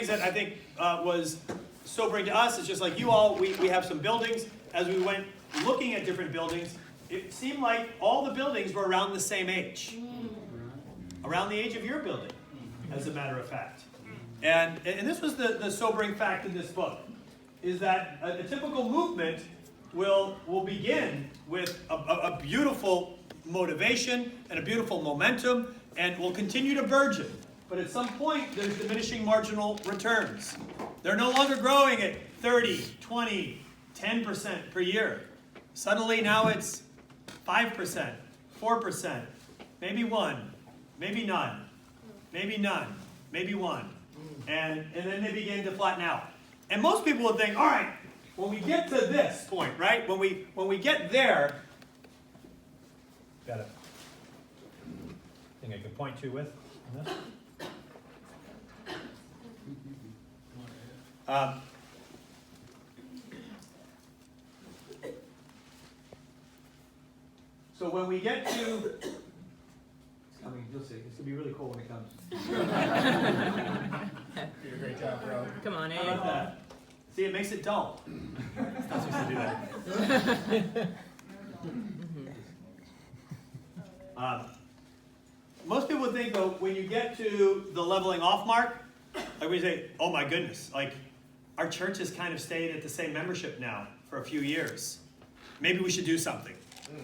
things that I think was sobering to us is just like you all, we have some buildings. As we went looking at different buildings, it seemed like all the buildings were around the same age. Around the age of your building, as a matter of fact. And this was the sobering fact in this book, is that a typical movement will begin with a beautiful motivation and a beautiful momentum, and will continue to burgeon. But at some point, there's diminishing marginal returns. They're no longer growing at 30, 20, 10% per year. Suddenly now it's 5%, 4%, maybe 1, maybe none, maybe none, maybe 1. And then they begin to flatten out. And most people would think, all right, when we get to this point, right? When we get there, got a thing I can point to with on this? So when we get to, it's coming, you'll see, it's going to be really cool when it comes. You did a great job, bro. Come on, How about that? See, it makes it dull. It's not supposed to do that. Most people would think, though, when you get to the leveling off mark, like we say, oh my goodness, like our church has kind of stayed at the same membership now for a few years. Maybe we should do something.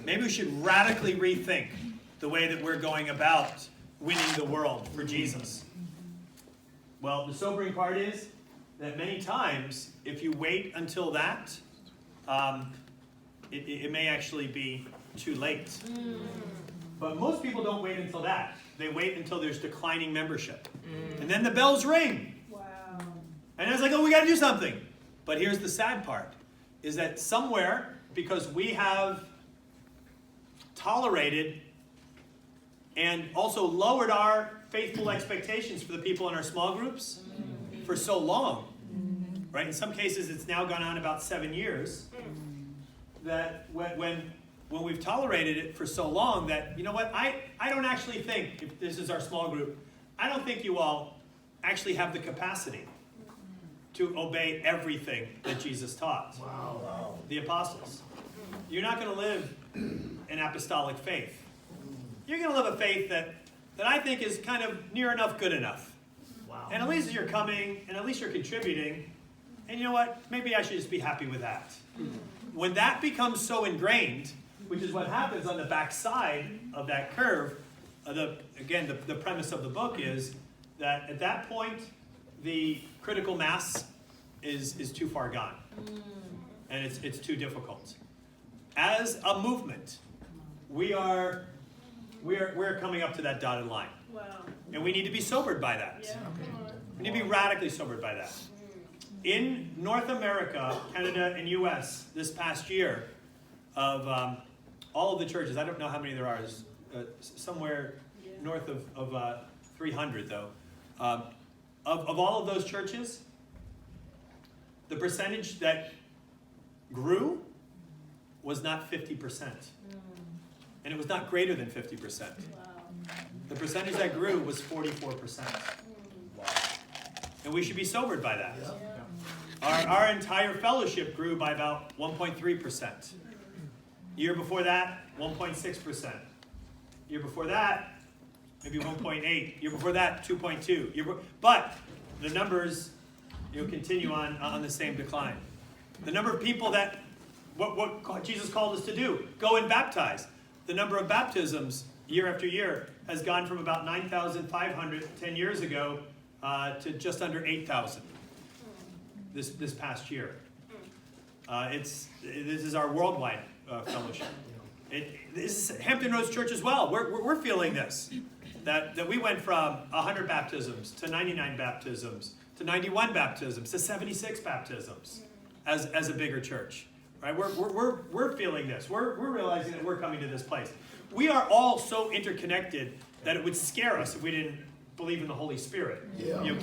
Maybe we should radically rethink the way that we're going about winning the world for Jesus. Well, the sobering part is that many times, if you wait until that, it may actually be too late. But most people don't wait until that. They wait until there's declining membership. And then the bells ring. Wow. And it's like, oh, we got to do something. But here's the sad part, is that somewhere, because we have tolerated and also lowered our faithful expectations for the people in our small groups for so long, right? In some cases, it's now gone on about 7 years, that when we've tolerated it for so long that, you know what, I don't actually think, if this is our small group, I don't think you all actually have the capacity to obey everything that Jesus taught. Wow. The apostles. You're not going to live an apostolic faith. You're going to live a faith that I think is kind of near enough good enough. Wow. And at least you're coming, and at least you're contributing, and you know what, maybe I should just be happy with that. When that becomes so ingrained, which is what happens on the backside of that curve, the premise of the book is that at that point, the critical mass is too far gone. And it's too difficult. As a movement, we're coming up to that dotted line. Wow. And we need to be sobered by that. Yeah. We need to be radically sobered by that. In North America, Canada, and US this past year, of all of the churches, I don't know how many there are, somewhere north of 300 though. Of all of those churches, the percentage that grew was not 50%. And it was not greater than 50%. Wow. The percentage that grew was 44%. Wow. And we should be sobered by that. Yeah. Our entire fellowship grew by about 1.3%. Year before that, 1.6%. Year before that, maybe 1.8. Year before that, 2.2. But the numbers continue on the same decline. The number of people that, what Jesus called us to do, go and baptize. The number of baptisms year after year has gone from about 9,500 10 years ago to just under 8,000 this past year. This is our worldwide fellowship. This is Hampton Roads Church as well. We're feeling this. That we went from 100 baptisms to 99 baptisms to 91 baptisms to 76 baptisms as a bigger church. Right? We're feeling this. We're realizing that we're coming to this place. We are all so interconnected that it would scare us if we didn't believe in the Holy Spirit,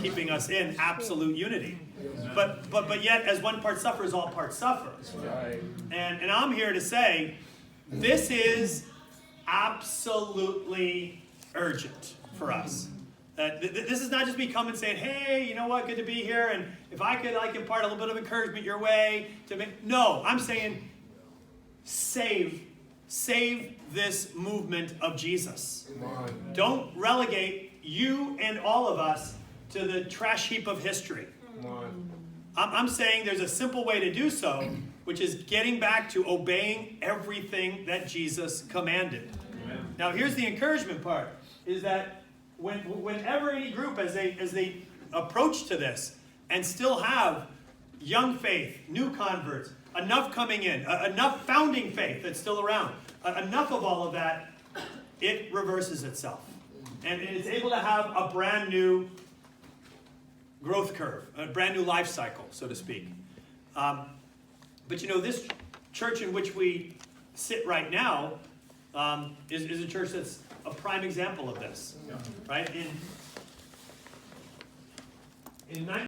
keeping us in absolute unity. But yet, as one part suffers, all parts suffer. Right. And I'm here to say, this is absolutely urgent for us. This is not just me coming saying, hey, you know what, good to be here, and if I could impart a little bit of encouragement your way to make. No, I'm saying save this movement of Jesus. Don't relegate you and all of us to the trash heap of history. I'm saying there's a simple way to do so, which is getting back to obeying everything that Jesus commanded. Amen. Now here's the encouragement part, is that whenever any group, as they approach to this and still have young faith, new converts, enough coming in, enough founding faith that's still around, enough of all of that, it reverses itself. And it's able to have a brand new growth curve, a brand new life cycle, so to speak. But you know, this church in which we sit right now is a church that's a prime example of this, right? In